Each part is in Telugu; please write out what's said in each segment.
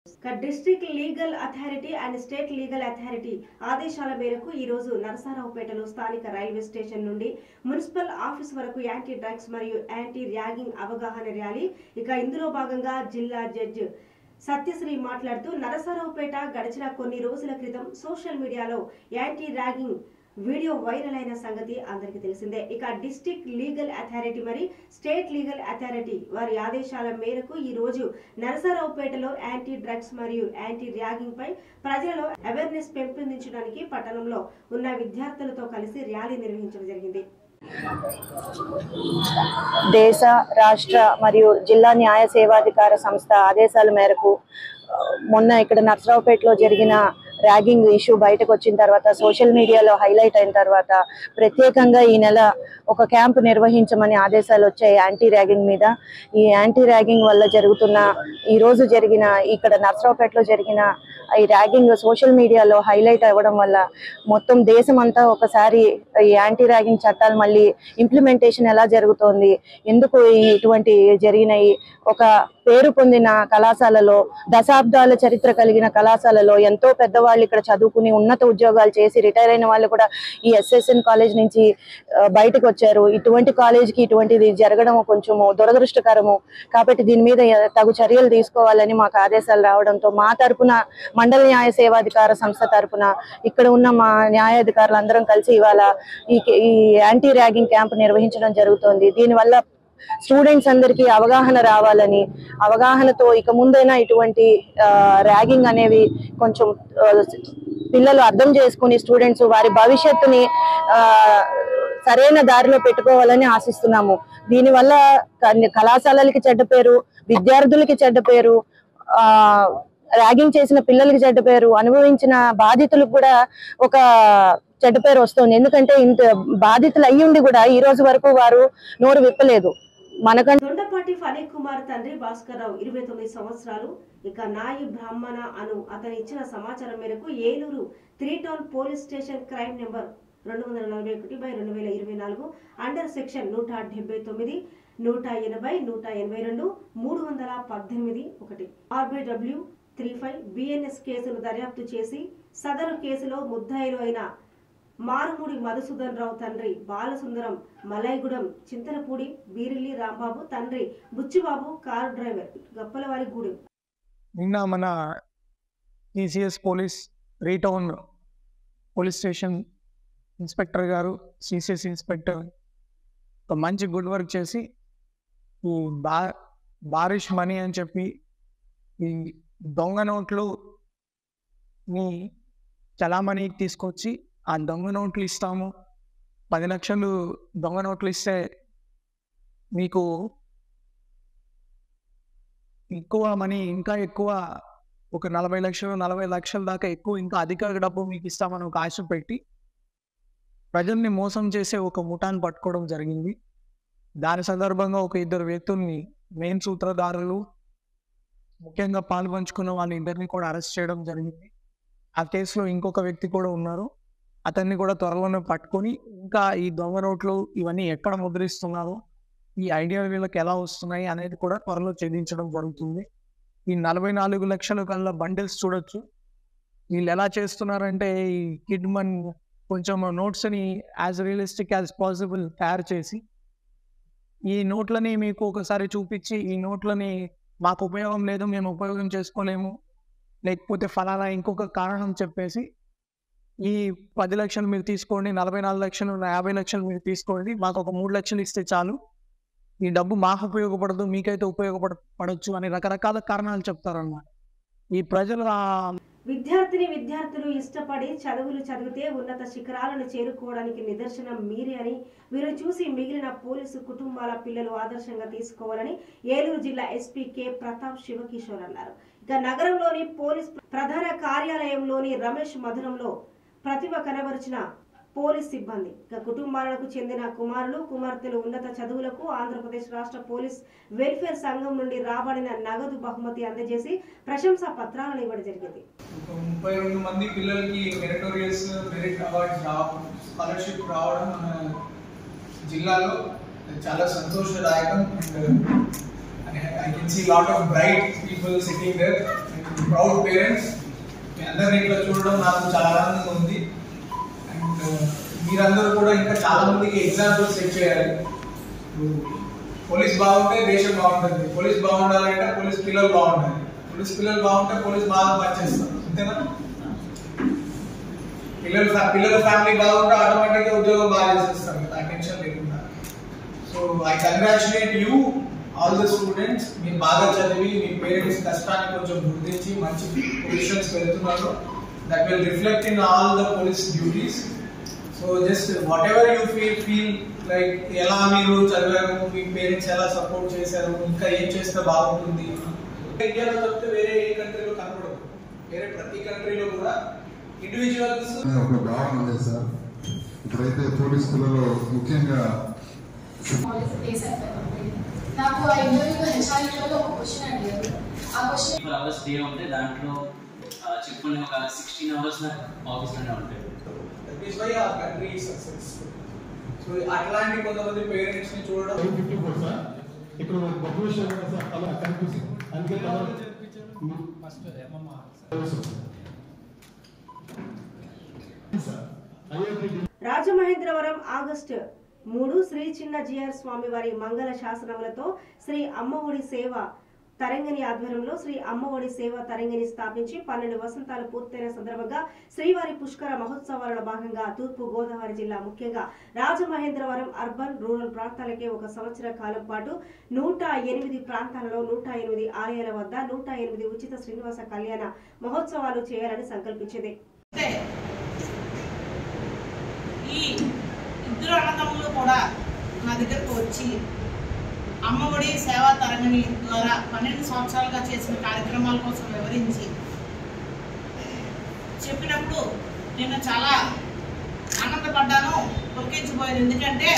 District legal authority and state legal authority ఆదేశాల మేరకు ఈ రోజు నరసరావుపేటలో స్థానిక రైల్వే స్టేషన్ నుండి మున్సిపల్ ఆఫీస్ వరకు యాంటీ డ్రగ్స్ మరియు యాంటీ ర్యాగింగ్ అవగాహన ర్యాలీ. ఇందులో భాగంగా జిల్లా జడ్జి సత్యశ్రీ మాట్లాడుతూ నరసరావుపేట గడిచిన కొన్ని రోజుల క్రితం సోషల్ మీడియాలో యాంటీ ర్యాగింగ్ వీడియో వైరల్ అయిన సంగతి అందరికీ తెలిసిందే. డిస్ట్రిక్ట్ లీగల్ అథారిటీ మరి స్టేట్ లీగల్ అథారిటీ వారి ఆదేశాల మేరకు ఈ రోజు నరసరావుపేటలో యాంటీ డ్రగ్స్ మరియు యాంటీ ర్యాగింగ్ పై ప్రజలలో అవేర్నెస్ పెంపొందించడానికి పట్టణంలో ఉన్న విద్యార్థులతో కలిసి ర్యాలీ నిర్వహించడం జరిగింది. దేశ రాష్ట్ర మరియు జిల్లా న్యాయ సేవాధికార సంస్థ ఆదేశాల మేరకు మొన్న ఇక్కడ నర్సరావుపేటలో జరిగిన ర్యాగింగ్ ఇష్యూ బయటకు వచ్చిన తర్వాత సోషల్ మీడియాలో హైలైట్ అయిన తర్వాత ప్రత్యేకంగా ఈ నెల ఒక క్యాంప్ నిర్వహించమని ఆదేశాలు వచ్చాయి యాంటీ ర్యాగింగ్ మీద. ఈ యాంటీ ర్యాగింగ్ వల్ల జరుగుతున్న ఈరోజు జరిగిన ఇక్కడ నర్సరావుపేటలో జరిగిన ఈ ర్యాగింగ్ సోషల్ మీడియాలో హైలైట్ అవ్వడం వల్ల మొత్తం దేశం అంతా ఒకసారి ఈ యాంటీ ర్యాగింగ్ చట్టాలు మళ్ళీ ఇంప్లిమెంటేషన్ ఎలా జరుగుతోంది, ఎందుకు ఇటువంటి జరిగినాయి, ఒక పేరు పొందిన కళాశాలలో దశాబ్దాల చరిత్ర కలిగిన కళాశాలలో ఎంతో పెద్దవాళ్ళు ఇక్కడ చదువుకుని ఉన్నత ఉద్యోగాలు చేసి రిటైర్ అయిన వాళ్ళు కూడా ఈ SSN కాలేజ్ నుంచి బయటకు వచ్చారు. ఇటువంటి కాలేజీకి ఇటువంటిది జరగడం కొంచెం దురదృష్టకరము. కాబట్టి దీని మీద తగు చర్యలు తీసుకోవాలని మాకు ఆదేశాలు రావడంతో మా తరపున మండల న్యాయ సేవాధికార సంస్థ తరపున ఇక్కడ ఉన్న మా న్యాయాధికారులందరం కలిసి ఇవాళ ఈ యాంటీ ర్యాగింగ్ క్యాంప్ నిర్వహించడం జరుగుతోంది. దీనివల్ల స్టూడెంట్స్ అందరికీ అవగాహన రావాలని, అవగాహనతో ఇక ముందైనా ఇటువంటి ర్యాగింగ్ అనేవి కొంచెం పిల్లలు అర్థం చేసుకుని స్టూడెంట్స్ వారి భవిష్యత్తుని సరైన దారిలో పెట్టుకోవాలని ఆశిస్తున్నాము. దీనివల్ల కళాశాలలకి చెడ్డ పేరు, విద్యార్థులకి చెడ్డ పేరు, ర్యాగింగ్ చేసిన పిల్లలకి చెడ్డ పేరు, అనుభవించిన బాధితులకు కూడా ఒక చెడ్డ పేరు వస్తుంది. ఎందుకంటే ఇంత బాధితులు అయ్యుండి కూడా ఈ రోజు వరకు వారు నోరు విప్పలేదు. దొండపాటి ఫణి కుమార్ తండ్రి భాస్కర్ రావు 29 సంవత్సరాలు. నాయి బ్రాహ్మణ అను అతను ఇచ్చిన సమాచారం మేరకు Eluru 3 town police station crime number 241/2024 under section 179, 180, 182, 318 RBW 35 BNS కేసును దర్యాప్తు చేసి సదరు కేసులో ముద్దాయిలు అయిన మారుమూడి మధుసూదన్ రావు తండ్రి బాలసుందరం, మలైగూడెం చింతలపూడి బీరిల్లి రాంబాబు తండ్రి బుచ్చిబాబు, కారు డ్రైవర్ గప్పలవారి గూడెం. నిన్న మన TCS police 3 town police station inspector గారు, CCS ఇన్స్పెక్టర్ ఒక మంచి గుడ్ వర్క్ చేసి ఈ బారిష్ మనీ అని చెప్పి ఈ దొంగ నోట్లు ని చలామణికి తీసుకొచ్చి ఆ దొంగ నోట్లు ఇస్తాము, 10 లక్షలు దొంగ నోట్లు ఇస్తే మీకు ఎక్కువ మనీ, ఇంకా ఎక్కువ ఒక 40 లక్షలు 40 లక్షల దాకా ఎక్కువ ఇంకా అధిక డబ్బు మీకు ఇస్తామని ఒక ఆశ పెట్టి ప్రజల్ని మోసం చేసే ఒక ముఠాన్ని పట్టుకోవడం జరిగింది. దాని సందర్భంగా ఒక 2 వ్యక్తుల్ని మెయిన్ సూత్రధారులు ముఖ్యంగా పాల్పంచుకున్న వాళ్ళ ఇద్దరిని కూడా అరెస్ట్ చేయడం జరిగింది. ఆ కేసులో ఇంకొక వ్యక్తి కూడా ఉన్నారు. అతన్ని కూడా త్వరలోనే పట్టుకొని ఇంకా ఈ దొంగ నోట్లు ఇవన్నీ ఎక్కడ ముద్రిస్తున్నారు, ఈ ఐడియా వీళ్ళకి ఎలా వస్తున్నాయి అనేది కూడా త్వరలో ఛేదించడం జరుగుతుంది. ఈ 44 లక్షల కల్లా బండిల్స్ చూడొచ్చు. వీళ్ళు ఎలా చేస్తున్నారంటే ఈ కిడ్ మన్ కొంచెం నోట్స్ని యాజ్ రియలిస్టిక్ యాజ్ పాసిబుల్ తయారు చేసి ఈ నోట్లని మీకు ఒకసారి చూపించి ఈ నోట్లని మాకు ఉపయోగం లేదు, మేము ఉపయోగం చేసుకోలేము, లేకపోతే ఫలానా ఇంకొక కారణం చెప్పేసి ఈ 10 లక్షలు మీరు తీసుకోండి, 44 లక్షలు 50 లక్షలు మీరు తీసుకోండి, మాకు ఒక 3 లక్షలు ఇస్తే చాలు, ఈ డబ్బు మాకు ఉపయోగపడదు, మీకైతే ఉపయోగపడవచ్చు అని రకరకాల కారణాలు చెప్తారన్నమాట. ఈ ప్రజలు విద్యార్థులు ఇష్టపడి చదువులు చదివితే ఉన్నత శిఖరాలను చేరుకోవడానికి నిదర్శనం మీరే అని, వీరు చూసి మిగిలిన పోలీసు కుటుంబాల పిల్లలు ఆదర్శంగా తీసుకోవాలని ఏలూరు జిల్లా SP K ప్రతాప్ శివకిషోర్ అన్నారు. నగరంలోని పోలీస్ ప్రధాన కార్యాలయంలోని రమేష్ మధురంలో ప్రతిభ కనబరిచిన పోలీస్ సిబ్బంది కుటుంబాలకు చెందిన కుమారులు కుమార్తెలు ఉన్నత చదువులకు ఆంధ్రప్రదేశ్ రాష్ట్ర పోలీస్ వెల్ఫేర్ సంఘం నుండి రాబడిన నగదు బహుమతి అందజేసి ప్రశంసా పత్రాలను ఇవ్వడం జరిగింది. 32 మంది పిల్లలకి మెరిటోరియస్ మెరిట్ అవార్డ్స్ స్కాలర్షిప్ రావడం మన జిల్లాలో చాలా సంతోషదాయకం. I can see lot of bright people sitting there. Proud parents. మీ అందరినీ ఇట్లా చూడడం నాకు చాలా ఆనందంగా ఉంది. అండ్ మీరందరూ కూడా ఇంకా చాలా మందికి ఎగ్జాంపుల్ సెట్ చేయాలి. పోలీస్ బాగుంటే దేశం బాగుంటుంది, పోలీస్ బాగుండాలంటే పోలీస్ పిల్లలు బాగుండాలి, పోలీస్ పిల్లలు బాగుంటే పోలీస్ బాగా పనిచేస్తారు. అంతేనా? పిల్లల ఫ్యామిలీ బాగుంటే ఆటోమేటిక్గా ఉద్యోగం బాగా చేసేస్తారు కదా, టెన్షన్ లేకుండా. So I congratulate you all the students. మీరు బాగా చదివి మీ పేరెంట్స్ కష్టాన్ని కొంచెం గుర్తించి మంచి పొజిషన్స్ వెళ్తున్నారు. That will reflect in all the police duties. So just what ever you feel like ఎలా మీరు చదివారు, మీ పేరెంట్స్ ఎలా సపోర్ట్ చేశారు, ఇంకా ఏం చేస్తే బాగుంటుంది. ఇండియాలో తప్పితే వేరే ఏ కంట్రీలో కనపడదు. వేరే ప్రతి కంట్రీలో కూడా ఇండివిజువల్స్ ఒక భావన ఉంది సార్. ఇప్పుడైతే పోలీస్ స్కూల్లో ముఖ్యంగా నాకు ఆ ఇంటర్వ్యూలో హెచ్ఆర్లో ఒక క్వశ్చన్ అడిగారు. ఆ క్వశ్చన్ 4 hours డే ఉంటే దాంట్లో చెప్పుకునే ఒక 16 hours నాకు ఆఫీస్లోనే ఉంటాయి. That is why our country is successful. So అట్లాంటి కొంతమంది పేరెంట్స్ ని చూడడం 54 సార్. ఇక్కడ గొప్ప విషయం సార్ అలా కనిపిస్తుంది. అందుకే ఫస్ట్ రాజమహేంద్రవరం ఆగస్టు 3 శ్రీ చిన్న జిఆర్ స్వామి వారి మంగళ శాసనములతో శ్రీ అమ్మఒడి సేవ తరంగిణి ఆధ్వర్యంలో శ్రీ అమ్మఒడి సేవ తరంగిణి స్థాపించి 12 వసంతాలు పూర్తయిన సందర్భంగా శ్రీవారి పుష్కర మహోత్సవాలలో భాగంగా తూర్పు గోదావరి జిల్లా ముఖ్యంగా రాజమహేంద్రవరం అర్బన్ రూరల్ ప్రాంతాలకే ఒక సంవత్సర కాలం పాటు 108 ప్రాంతాలలో 108 ఆలయాల వద్ద 108 ఉచిత శ్రీనివాస కళ్యాణ మహోత్సవాలు చేయాలని సంకల్పించింది. ఈ ఇద్దరు అన్నదమ్ములు కూడా నా దగ్గరకు వచ్చి అమ్మఒడి సేవా తరంగిణి ద్వారా 12 సంవత్సరాలుగా చేసిన కార్యక్రమాల కోసం వివరించి చెప్పినప్పుడు నేను చాలా ఆనందపడ్డాను, పొలికించిపోయాను. ఎందుకంటే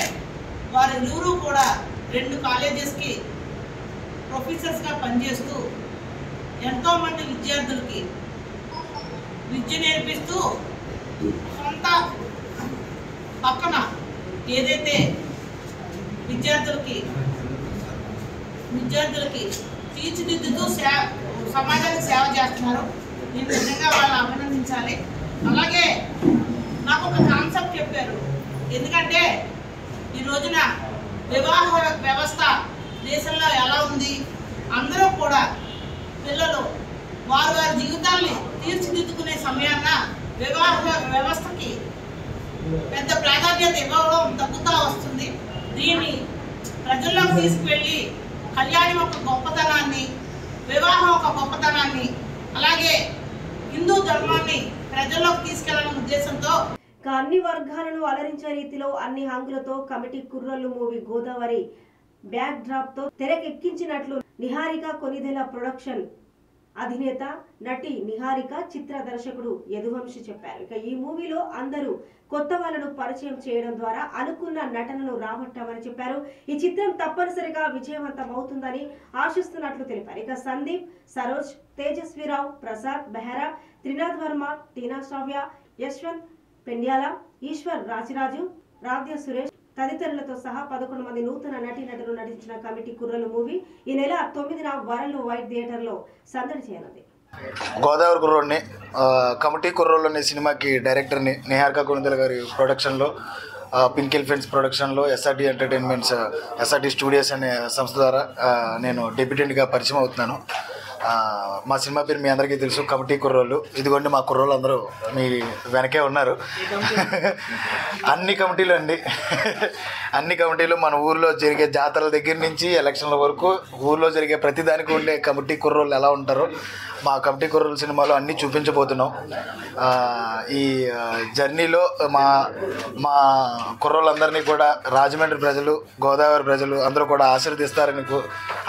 వారు ఇరువురు కూడా 2 కాలేజెస్కి ప్రొఫెసర్స్గా పనిచేస్తూ ఎంతోమంది విద్యార్థులకి విద్య నేర్పిస్తూ సొంత పక్కన ఏదైతే విద్యార్థులకి తీర్చిదిద్దుతూ సమాజానికి సేవ చేస్తున్నారు. నేను నిజంగా వాళ్ళని అభినందించాలి. అలాగే నాకు ఒక కాన్సెప్ట్ చెప్పారు. ఎందుకంటే ఈ రోజున వివాహ వ్యవస్థ దేశంలో ఎలా ఉంది, అందరూ కూడా పిల్లలు వారి జీవితాల్ని తీర్చిదిద్దుకునే సమయాన్న వివాహ వ్యవస్థకి పెద్ద ప్రాధాన్యత ఇవ్వడం తగ్గుతూ వస్తుంది. దీన్ని ప్రజల్లోకి తీసుకువెళ్ళి కళ్యాణం ఒక గొప్పతనాన్ని, వివాహం ఒక గొప్పతనాన్ని, అలాగే హిందూ ధర్మాన్ని ప్రజల్లోకి తీసుకెళ్లాలనే ఉద్దేశంతో అన్ని వర్గాలను అలరించే రీతిలో అన్ని హంగులతో కమిటీ కుర్రోళ్ళు మూవీ గోదావరి బ్యాక్ డ్రాప్ తో తెరకెక్కించినట్లు నిహారిక కొనిదెల ప్రొడక్షన్ అధినేత నటి నిహారిక చిత్ర దర్శకుడు యదువంశి చెప్పారు. ఇక ఈ మూవీలో అందరూ కొత్త వాళ్ళను పరిచయం చేయడం ద్వారా అనుకున్న నటనను రాబట్టామని చెప్పారు. ఈ చిత్రం తప్పనిసరిగా విజయవంతం అవుతుందని ఆశిస్తున్నట్లు తెలిపారు. ఇక సందీప్, సరోజ్, తేజస్వీరావు, ప్రసాద్, బెహరా, త్రినాథ్ వర్మ, టీనా శ్రావ్య, యశ్వంత్ పెండ్యాల, ఈశ్వర్ రాజిరాజు, రాధ్య సురేష్ తదితరులతో సహా 11 మంది నూతన నటీనటులు నటించిన కమిటీ కుర్రలు మూవీ ఈ నెల 9న వరల్డ్ వైడ్ థియేటర్లో సందడి చేయనుంది. గోదావరి కుర్రోడ్ని కమిటీ కుర్రోళ్ళు అనే సినిమాకి డైరెక్టర్ని నిహారిక కొనిదెల గారి ప్రొడక్షన్లో, పింక్ ఎలిఫెంట్స్ ప్రొడక్షన్లో, ఎస్ఆర్టీ ఎంటర్టైన్మెంట్స్, ఎస్ఆర్టీ స్టూడియోస్ అనే సంస్థ ద్వారా నేను డెబ్యూటెంట్గా పరిచయం అవుతున్నాను. మా సినిమా పేరు మీ అందరికీ తెలుసు, కమిటీ కుర్రోళ్ళు. ఇదిగోండి మా కుర్రోళ్ళు అందరూ మీ వెనకే ఉన్నారు. అన్ని కమిటీలు అండి, అన్ని కమిటీలు మన ఊర్లో జరిగే జాతరల దగ్గర నుంచి ఎలక్షన్ల వరకు ఊర్లో జరిగే ప్రతిదానికి ఉండే కమిటీ కుర్రోళ్ళు ఎలా ఉంటారో మా కమిటీ కుర్రోళ్ళు సినిమాలో అన్నీ చూపించబోతున్నాం. ఈ జర్నీలో మా కుర్రోళ్ళందరినీ కూడా రాజమండ్రి ప్రజలు, గోదావరి ప్రజలు అందరూ కూడా ఆశీర్వదిస్తారని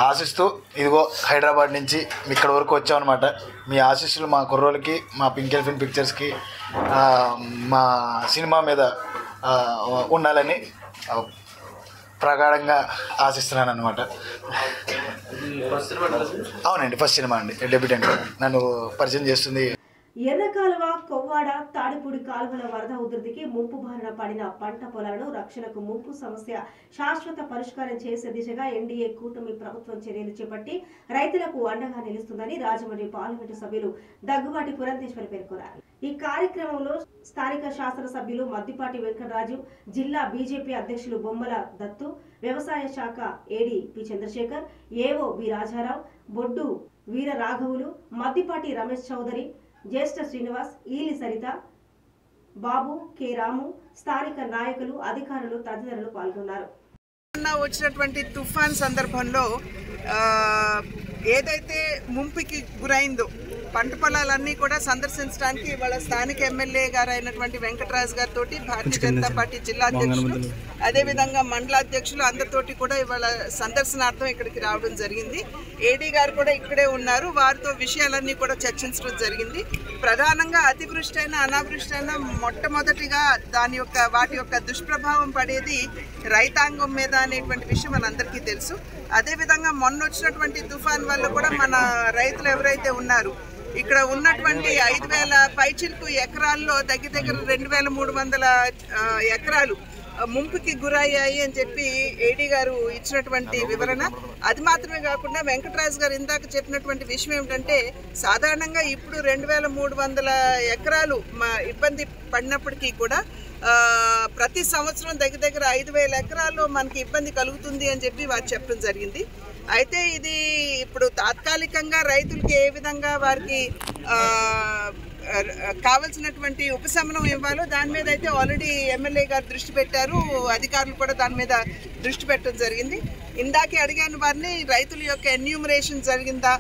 ఆశిస్తూ ఇదిగో హైదరాబాద్ నుంచి ఇక్కడ వరకు వచ్చామన్నమాట. మీ ఆశీస్సులు మా కుర్రోళ్ళకి, మా పింక్ ఎలిఫెంట్ పిక్చర్స్కి, మా సినిమా మీద ఉండాలని ప్రగాఢంగా ఆశిస్తున్నాను అనమాట. అవునండి, ఫస్ట్ సినిమా అండి, డెబ్యూటెంట్ నన్ను పరిచయం చేస్తుంది. ఎర్రకాలువ, కొవ్వాడ, తాడిపూడి కాలువల వరద ఉధృతికి ముంపు బారిన పడిన పంట పొలాలను రక్షణకు ముంపు సమస్య శాశ్వత పరిష్కారం చేసే దిశగా ఎన్డీఏ కూటమి ప్రభుత్వం చర్యలు చేపట్టి రైతులకు అండగా నిలుస్తుందని రాజమండ్రి పార్లమెంటు సభ్యులు దగ్గుబాటి పురంధేశ్వరి పేర్కొన్నారు. ఈ కార్యక్రమంలో స్థానిక శాసనసభ్యులు మద్దిపాటి వెంకటరాజు, జిల్లా బీజేపీ అధ్యక్షులు బొమ్మల దత్తు, వ్యవసాయ శాఖ ఏడీ పి చంద్రశేఖర్, ఏఓ వి రాజారావు, బొడ్డు వీర రాఘవులు, మద్దిపాటి రమేష్ చౌదరి, జ్యేష్ఠ శ్రీనివాస్, ఈలి సరిత, బాబు, కె రాము, స్థానిక నాయకులు, అధికారులు తదితరులు పాల్గొన్నారు. వచ్చినటువంటి తుఫాన్ సందర్భంలో ఏదైతే ముంపుకి గురైందో పంట పొలాలన్నీ కూడా సందర్శించడానికి వాళ్ళ స్థానిక ఎమ్మెల్యే గారు అయినటువంటి వెంకటరాజు గారితో భారతీయ జనతా పార్టీ జిల్లా అధ్యక్షులు అదేవిధంగా మండల అధ్యక్షులు అందరితోటి కూడా ఇవాళ సందర్శనార్థం ఇక్కడికి రావడం జరిగింది. ఏడీ గారు కూడా ఇక్కడే ఉన్నారు. వారితో విషయాలన్నీ కూడా చర్చించడం జరిగింది. ప్రధానంగా అతివృష్టి అయినా అనావృష్టి అయినా మొట్టమొదటిగా వాటి యొక్క దుష్ప్రభావం పడేది రైతాంగం మీద అనేటువంటి విషయం మనందరికీ తెలుసు. అదేవిధంగా మొన్న వచ్చినటువంటి తుఫాన్ వల్ల కూడా మన రైతులు ఎవరైతే ఉన్నారు ఇక్కడ ఉన్నటువంటి 5,000 పైచిలకు ఎకరాల్లో దగ్గర 2,300 ఎకరాలు ముంపుకి గురయ్యాయి అని చెప్పి ఏడీ గారు ఇచ్చినటువంటి వివరణ. అది మాత్రమే కాకుండా వెంకటరాజు గారు ఇందాక చెప్పినటువంటి విషయం ఏమిటంటే సాధారణంగా ఇప్పుడు 2,300 ఎకరాలు ఇబ్బంది పడినప్పటికీ కూడా ప్రతి సంవత్సరం దగ్గర 5,000 ఎకరాల్లో మనకి ఇబ్బంది కలుగుతుంది అని చెప్పి వారు చెప్పడం జరిగింది. అయితే ఇది ఇప్పుడు తాత్కాలికంగా రైతులకి ఏ విధంగా వారికి కావాల్సినటువంటి ఉపశమనం ఇవ్వాలో దాని మీద అయితే ఆల్రెడీ ఎమ్మెల్యే గారు దృష్టి పెట్టారు. అధికారులు కూడా దాని మీద దృష్టి పెట్టడం జరిగింది. ఇందాకే అడిగాను వారిని రైతుల యొక్క ఎన్యూమరేషన్ జరిగిందా,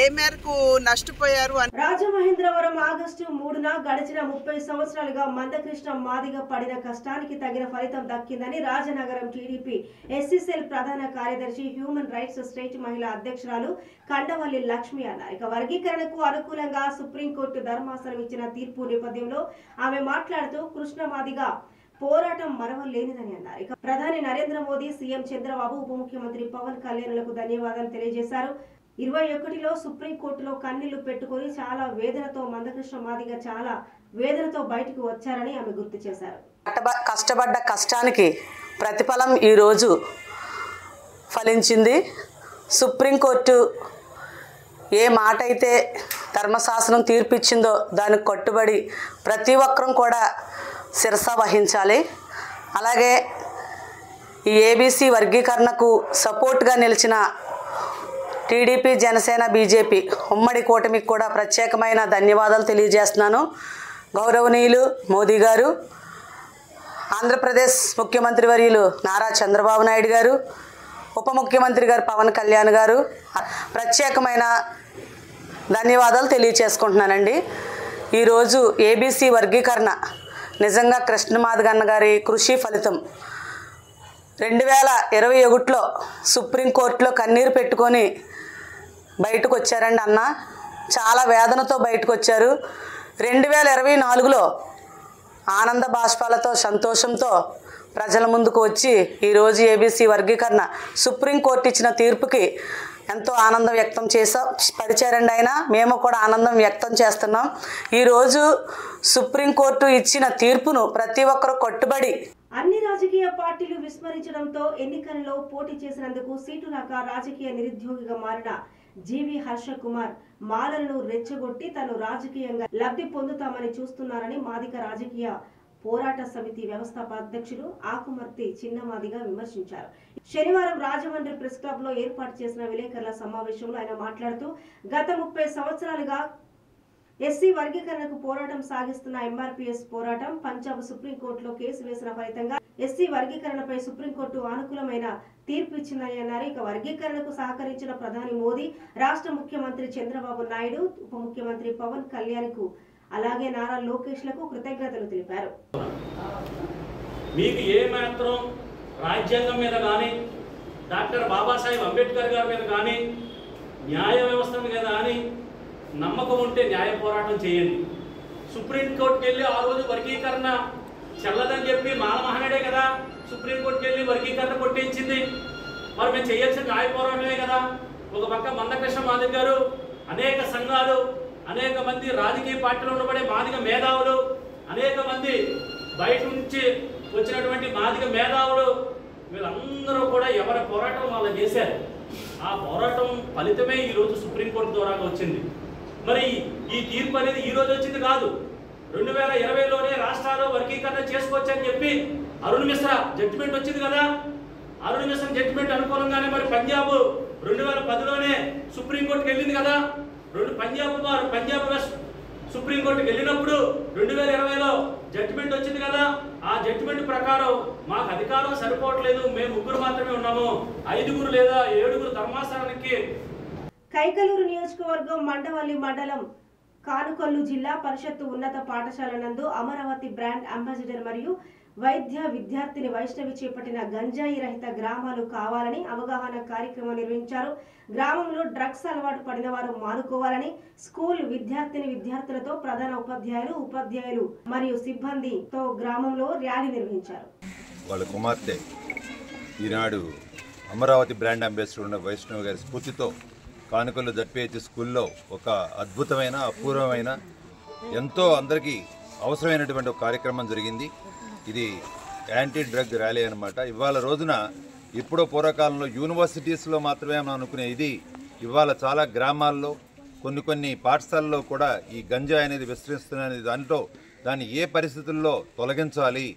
ఏ మేరకు నష్టపోయారు అని. రాజమహేంద్రవరం ఆగస్టు 3న గడిచిన 30 సంవత్సరాలుగా మందకృష్ణ మాదిగ పడిన కష్టానికి తగిన ఫలితం దక్కిందని రాజనగరం టీడీపీ ఎస్సీసెల్ ప్రధాన కార్యదర్శి, హ్యూమన్ రైట్స్ స్టేట్ మహిళా అధ్యక్షురాలు కండవల్లి లక్ష్మి అన్నారు. ఇక వర్గీకరణకు అనుకూలంగా సుప్రీంకోర్టు ధర్మాసనం ఇచ్చిన తీర్పు నేపథ్యంలో ఆమె మాట్లాడుతూ కృష్ణ మాదిగ పోరాటం మరవలేనిదని అన్నారు. ఇక ప్రధాని నరేంద్ర మోదీ, సీఎం చంద్రబాబు, ఉప ముఖ్యమంత్రి పవన్ కళ్యాణ్లకు ధన్యవాదాలు తెలియజేశారు. 21లో సుప్రీంకోర్టులో కన్నీళ్లు పెట్టుకుని చాలా వేదనతో మందకృష్ణ మాదిగ చాలా వేదనతో బయటకు వచ్చారని ఆమె గుర్తు చేశారు. కష్టపడ్డ కష్టానికి ప్రతిఫలం ఈరోజు ఫలించింది. సుప్రీంకోర్టు ఏ మాట అయితే ధర్మశాసనం తీర్పిచ్చిందో దానికి కట్టుబడి ప్రతి ఒక్కరూ కూడా శిరస వహించాలి. అలాగే ఈ ఏబీసీ వర్గీకరణకు సపోర్ట్గా నిలిచిన టీడీపీ, జనసేన, బీజేపీ ఉమ్మడి కూటమికి కూడా ప్రత్యేకమైన ధన్యవాదాలు తెలియజేస్తున్నాను. గౌరవనీయులు మోదీ గారు, ఆంధ్రప్రదేశ్ ముఖ్యమంత్రి వర్యులు నారా చంద్రబాబు నాయుడు గారు, ఉప ముఖ్యమంత్రి గారు పవన్ కళ్యాణ్ గారు ప్రత్యేకమైన ధన్యవాదాలు తెలియచేసుకుంటున్నానండి. ఈరోజు ఏబీసీ వర్గీకరణ నిజంగా కృష్ణ మాదిగ అన్న గారి కృషి ఫలితం. 2021లో సుప్రీంకోర్టులో కన్నీరు పెట్టుకొని బయటకు వచ్చారండి అన్న. చాలా వేదనతో బయటకు వచ్చారు. 2024లో ఆనంద బాష్పాలతో, సంతోషంతో ప్రజల ముందుకు వచ్చి ఈరోజు ఏబీసీ వర్గీకరణ సుప్రీంకోర్టు ఇచ్చిన తీర్పుకి ఎంతో ఆనందం వ్యక్తం పరిచారండి ఆయన. మేము కూడా ఆనందం వ్యక్తం చేస్తున్నాం. ఈరోజు సుప్రీంకోర్టు ఇచ్చిన తీర్పును ప్రతి ఒక్కరూ కట్టుబడి అన్ని రాజకీయ పార్టీలు విస్మరించడంతో ఎన్నికలలో పోటీ చేసినందుకు సీటు రాక రాజకీయ నిరుద్యోగిగా మారిన జీవి హర్ష కుమార్ మాలలను రెచ్చగొట్టి తను రాజకీయంగా లబ్ధి పొందుతామని చూస్తున్నారని మాదిగ రాజకీయ పోరాట సమితి వ్యవస్థాపక అధ్యక్షులు ఆకుమర్తి చిన్నమాదిగా విమర్శించారు. శనివారం రాజమండ్రి ప్రెస్ క్లబ్ లో ఏర్పాటు చేసిన విలేకరుల సమావేశంలో ఆయన మాట్లాడుతూ గత 30 సంవత్సరాలుగా ఎస్సీ వర్గీకరణకు పోరాటం సాగిస్తున్న ఎంఆర్పీఎస్ పోరాటం పంజాబ్ సుప్రీంకోర్టులో కేసు వేసిన ఫలితంగా ఎస్సీ వర్గీకరణపై సుప్రీంకోర్టు అనుకూలమైన తీర్పు ఇచ్చిందని అన్నారు. ఇక వర్గీకరణకు సహకరించిన ప్రధాని మోదీ, రాష్ట్ర ముఖ్యమంత్రి చంద్రబాబు నాయుడు, ఉప ముఖ్యమంత్రి పవన్ కళ్యాణ్ కు అలాగే నారా లోకేష్ లకు కృతజ్ఞతలు తెలిపారు. మీకు ఏ మాత్రం రాజ్యాంగం మీద కానీ, డాక్టర్ బాబాసాహెబ్ అంబేద్కర్ గారి మీద కానీ, న్యాయ వ్యవస్థ మీద కానీ నమ్మకం ఉంటే న్యాయ పోరాటం చేయండి. సుప్రీంకోర్టుకి వెళ్ళి ఆ రోజు వర్గీకరణ చెల్లదని చెప్పి మానమహనుడే కదా సుప్రీంకోర్టుకి వెళ్ళి వర్గీకరణ కొట్టించింది. మరి మేము చేయాల్సిన న్యాయ పోరాటమే కదా. ఒక పక్క మందకృష్ణ మాదిగ గారు, అనేక సంఘాలు, అనేక మంది రాజకీయ పార్టీలో ఉండబడే మాదిగ మేధావులు, అనేక మంది బయట నుంచి వచ్చినటువంటి మాదిగ మేధావులు, వీళ్ళందరూ కూడా ఎవరి పోరాటం వాళ్ళు చేశారు. ఆ పోరాటం ఫలితమే ఈరోజు సుప్రీంకోర్టు ద్వారా వచ్చింది. మరి ఈ తీర్పు అనేది ఈ రోజు వచ్చింది కాదు. 2020లోనే రాష్ట్రాలు వర్గీకరణ చేసుకోవచ్చని చెప్పి అరుణ్ మిశ్రా జడ్జిమెంట్ వచ్చింది కదా. అరుణ్ మిశ్రా జడ్జిమెంట్ అనుకూలంగానే మరి పంజాబ్ 2010లోనే సుప్రీంకోర్టుకి వెళ్ళింది కదా. పంజాబ్ వెస్ట్ సుప్రీంకోర్టుకి వెళ్ళినప్పుడు 2020లో జడ్జిమెంట్ వచ్చింది కదా. ఆ జడ్జిమెంట్ ప్రకారం మాకు అధికారం సరిపోవట్లేదు, మేము 3 మాత్రమే ఉన్నాము, 5 లేదా 7 ధర్మాసనానికి. కైకలూరు నియోజకవర్గం మండవల్లి మండలం కానుకొల్లు జిల్లా పరిషత్తు ఉన్నత పాఠశాల నందు అమరావతి బ్రాండ్ అంబాసిడర్ మరియు వైద్య విద్యార్థిని వైష్ణవి చేపట్టిన గంజాయి రహిత గ్రామాలు కావాలని అవగాహన కార్యక్రమం నిర్వహించారు. గ్రామంలో డ్రగ్స్ అలవాటు పడిన వారు మానుకోవాలని స్కూల్ విద్యార్థులతో ప్రధాన ఉపాధ్యాయులు మరియు సిబ్బందితో గ్రామంలో ర్యాలీ నిర్వహించారు. వాళ్ళ కుమార్తె ఈనాడు అమరావతి బ్రాండ్ అంబాసిడర్ ఉన్న వైష్ణవి గారి స్ఫూర్తితో కానుకొల్లు జడ్పీహెచ్ స్కూల్లో ఒక అద్భుతమైన అపూర్వమైన ఎంతో అందరికీ అవసరమైనటువంటి ఒక కార్యక్రమం జరిగింది. ఇది యాంటీ డ్రగ్ ర్యాలీ అనమాట. ఇవాళ రోజున ఇప్పుడో పూర్వకాలంలో యూనివర్సిటీస్లో మాత్రమే మనం అనుకునే ఇది ఇవాళ చాలా గ్రామాల్లో కొన్ని పాఠశాలల్లో కూడా ఈ గంజాయి అనేది విస్తరిస్తున్నది. దాన్ని ఏ పరిస్థితుల్లో తొలగించాలి,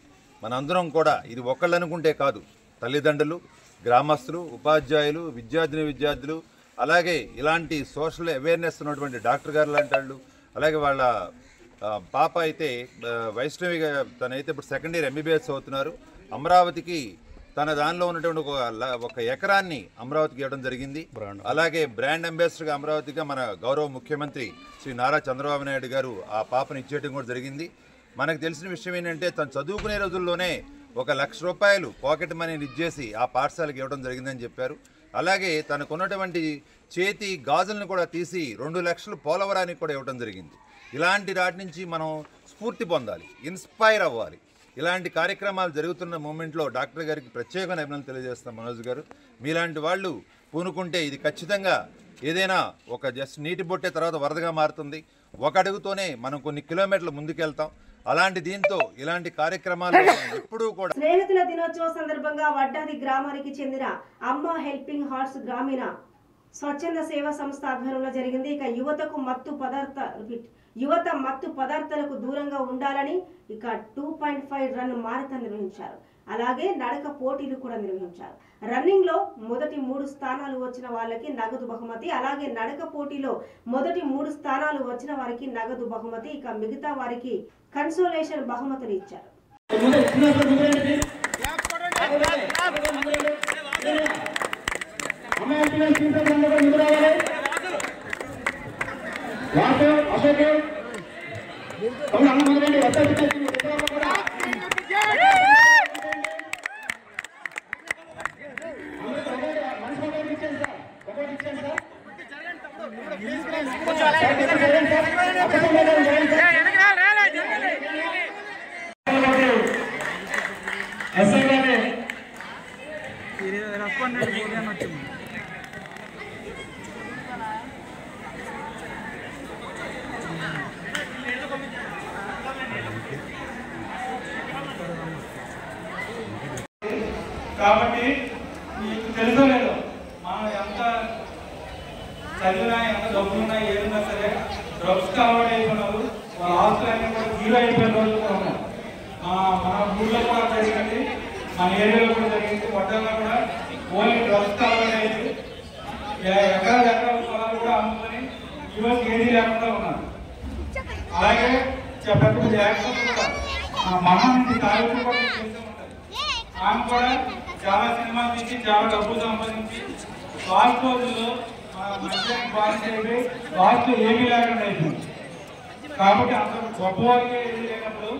మనందరం కూడా ఇది ఒకళ్ళు అనుకుంటే కాదు, తల్లిదండ్రులు, గ్రామస్తులు, ఉపాధ్యాయులు, విద్యార్థులు, అలాగే ఇలాంటి సోషల్ అవేర్నెస్ ఉన్నటువంటి డాక్టర్ గారు లాంటి వాళ్ళు, అలాగే వాళ్ళ పాప అయితే వైష్ణవి తనైతే ఇప్పుడు 2nd ఇయర్ MBBS అవుతున్నారు. అమరావతికి తన దానిలో ఉన్నటువంటి ఒక ఎకరాన్ని అమరావతికి ఇవ్వడం జరిగింది. అలాగే బ్రాండ్ అంబాసిడర్గా అమరావతిగా మన గౌరవ ముఖ్యమంత్రి శ్రీ నారా చంద్రబాబు నాయుడు గారు ఆ పాపను ఇచ్చేయడం కూడా జరిగింది. మనకు తెలిసిన విషయం ఏంటంటే తను చదువుకునే రోజుల్లోనే 1 లక్ష రూపాయలు పాకెట్ మనీని ఇచ్చేసి ఆ పాఠశాలకు ఇవ్వడం జరిగిందని చెప్పారు. అలాగే తనకున్నటువంటి చేతి గాజులను కూడా తీసి 2 లక్షలు పోలవరానికి కూడా ఇవ్వడం జరిగింది. ఇలాంటి వాటి నుంచి మనం స్ఫూర్తి పొందాలి, ఇన్స్పైర్ అవ్వాలి. ఇలాంటి కార్యక్రమాలు జరుగుతున్న మూమెంట్లో డాక్టర్ గారికి ప్రత్యేకమైన అభినందనలు తెలియజేస్తాం. మనోజ్ గారు, మీలాంటి వాళ్ళు పూనుకుంటే ఇది ఖచ్చితంగా ఏదైనా ఒక జస్ట్ నీటి బొట్టే తర్వాత వరదగా మారుతుంది. ఒక అడుగుతోనే మనం కొన్ని కిలోమీటర్లు ముందుకెళ్తాం. అలాంటి దీంతో ఇలాంటి కార్యక్రమాలు ఎప్పుడూ కూడా. స్నేహితుల దినోత్సవం సందర్భంగా వడ్డాది గ్రామానికి చెందిన అమ్మ హెల్పింగ్ హార్ట్స్ గ్రామీణ స్వచ్ఛంద సేవా సంస్థ ఆధ్వర్యంలో జరిగింది. ఇక యువత మత్తు పదార్థాలకు దూరంగా ఉండాలని ఇక 2.5 రన్ మారథాన్ నిర్వహించారు. అలాగే నడక పోటీలు కూడా నిర్వహించారు. రన్నింగ్ లో మొదటి 3 స్థానాలు వచ్చిన వాళ్ళకి నగదు బహుమతి, అలాగే నడక పోటీలో మొదటి 3 స్థానాలు వచ్చిన వారికి నగదు బహుమతి, ఇక మిగతా వారికి కన్సోలేషన్ బహుమతులు ఇచ్చారు. కాబట్టి మీకు తెలుసో లేదో, మనం ఎంత చదివినా ఎంత డబ్బులున్నా ఏదైనా సరే డ్రగ్స్కి అలవాటు అయిపోయినారు. వాళ్ళ ఆస్తులన్నీ కూడా 0 అయిపోయిన రోజులు కూడా ఉన్నాయి. మన ఊళ్ళో కూడా జరిగింది, మన ఏరియాలో కూడా జరిగింది. వడ్డల్లో కూడా ఓన్లీ డ్రగ్స్కి అలవాటు అయింది. ఎకరాల పొలాలు కూడా అమ్ముకొని ఈరోజు ఏది లేకుండా ఉన్నారు. అలాగే పెద్ద యాక్టర్స్ కూడా మహానికి తాలూకు కూడా చేస్తూ ఉంటారు. ఆమె కూడా చాలా సినిమాలు తీసి చాలా డబ్బులు సంపాదించి లాస్ట్ రోజుల్లో మధ్యాహ్నం బాగా అయిపోయి లాస్ట్ ఏమీ లేకుండా అయిపోయింది. కాబట్టి అంత గొప్పవారికి ఏది లేనప్పుడు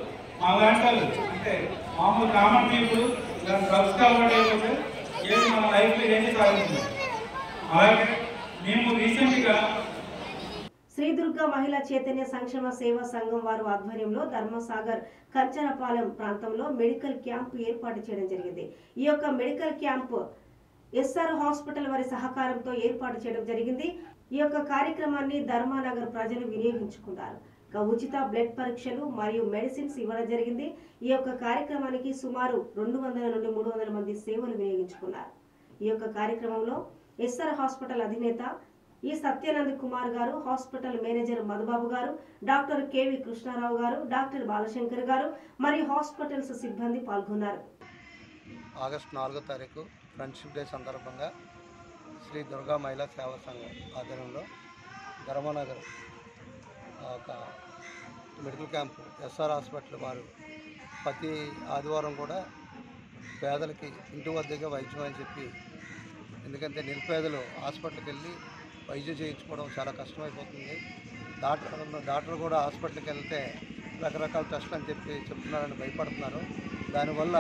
మా లాంటి వాళ్ళు అంటే మామూలు కామన్ పీపుల్ డ్రగ్స్ అలవాటు అయిపోతే ఏది మన లైఫ్లో ఏది సాధించింది. అలాగే మేము రీసెంట్గా శ్రీదుర్గ మహిళా చైతన్య సంక్షేమ సేవా సంఘం వారు ఆధ్వర్యంలో ధర్మసాగర్ కంచరపాలెం ప్రాంతంలో మెడికల్ క్యాంప్ ఏర్పాటు చేయడం జరిగింది. ఈ యొక్క మెడికల్ క్యాంప్ SR హాస్పిటల్ వారి సహకారంతో ఏర్పాటు చేయడం జరిగింది. ఈ యొక్క కార్యక్రమాన్ని ధర్మానగర్ ప్రజలు వినియోగించుకున్నారు. ఉచిత బ్లడ్ పరీక్షలు మరియు మెడిసిన్స్ ఇవ్వడం జరిగింది. ఈ యొక్క కార్యక్రమానికి సుమారు 200 నుండి 300 మంది సేవలు వినియోగించుకున్నారు. ఈ యొక్క కార్యక్రమంలో ఎస్ఆర్ హాస్పిటల్ అధినేత ఈ సత్యానంద్ కుమార్ గారు, హాస్పిటల్ మేనేజర్ మధుబాబు గారు, డాక్టర్ కేవి కృష్ణారావు గారు, డాక్టర్ బాలశంకర్ గారు మరియు హాస్పిటల్స్ సిబ్బంది పాల్గొన్నారు. ఆగస్టు 4వ తారీఖు ఫ్రెండ్షిప్ డే సందర్భంగా శ్రీ దుర్గా మహిళా సేవా సంఘం ఆధ్వర్యంలో ధర్మనగర్ ఒక మెడికల్ క్యాంపు ఎస్ఆర్ హాస్పిటల్ వారు ప్రతి ఆదివారం కూడా పేదలకి ఇంటి వద్దగా వైద్యం అని చెప్పి, ఎందుకంటే నిరుపేదలు హాస్పిటల్కి వెళ్ళి వైద్యం చేయించుకోవడం చాలా కష్టమైపోతుంది. డాక్టర్ కూడా హాస్పిటల్కి వెళ్తే రకరకాల టెస్టులు అని చెప్పి చెప్తున్నారని భయపడుతున్నారు. దానివల్ల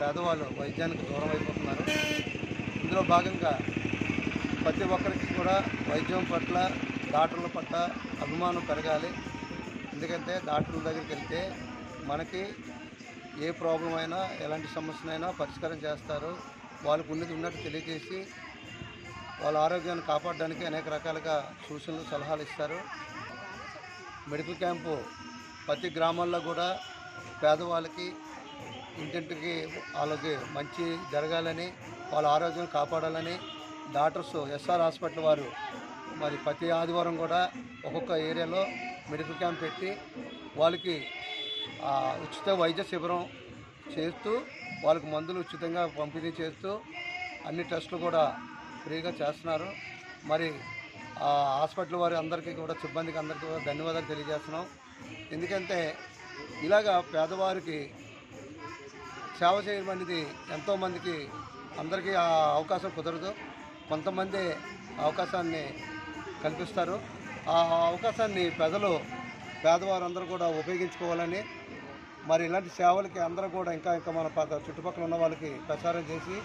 పేదవాళ్ళు వైద్యానికి దూరం అయిపోతున్నారు. ఇందులో భాగంగా ప్రతి ఒక్కరికి కూడా వైద్యం పట్ల, డాక్టర్ల పట్ల అభిమానం పెరగాలి. ఎందుకంటే డాక్టర్ల దగ్గరికి వెళ్తే మనకి ఏ ప్రాబ్లం అయినా, ఎలాంటి సమస్యనైనా పరిష్కారం చేస్తారు. వాళ్ళకు ఉన్నట్టు తెలియజేసి వాళ్ళ ఆరోగ్యాన్ని కాపాడడానికి అనేక రకాలుగా సూచనలు, సలహాలు ఇస్తారు. మెడికల్ క్యాంపు ప్రతి గ్రామాల్లో కూడా పేదవాళ్ళకి ఇంటింటికి వాళ్ళకి మంచి జరగాలని, వాళ్ళ ఆరోగ్యం కాపాడాలని డాక్టర్స్ ఎస్ఆర్ హాస్పిటల్ వారు మరి ప్రతి ఆదివారం కూడా ఒక్కొక్క ఏరియాలో మెడికల్ క్యాంప్ పెట్టి వాళ్ళకి ఉచిత వైద్య శిబిరం చేస్తూ, వాళ్ళకి మందులు ఉచితంగా పంపిణీ చేస్తూ అన్ని టెస్టులు కూడా ఫ్రీగా చేస్తున్నారు. మరి హాస్పిటల్ వారి అందరికీ కూడా, సిబ్బందికి అందరికీ కూడా ధన్యవాదాలు తెలియజేస్తున్నాం. ఎందుకంటే ఇలాగా పేదవారికి సేవ చేయడం అనేది ఎంతోమందికి, అందరికీ ఆ అవకాశం కుదరదు. కొంతమంది అవకాశాన్ని కల్పిస్తారు. ఆ అవకాశాన్ని పేదవారందరూ కూడా ఉపయోగించుకోవాలని, మరి ఇలాంటి సేవలకి అందరూ కూడా ఇంకా మన చుట్టుపక్కల ఉన్న వాళ్ళకి ప్రచారం చేసి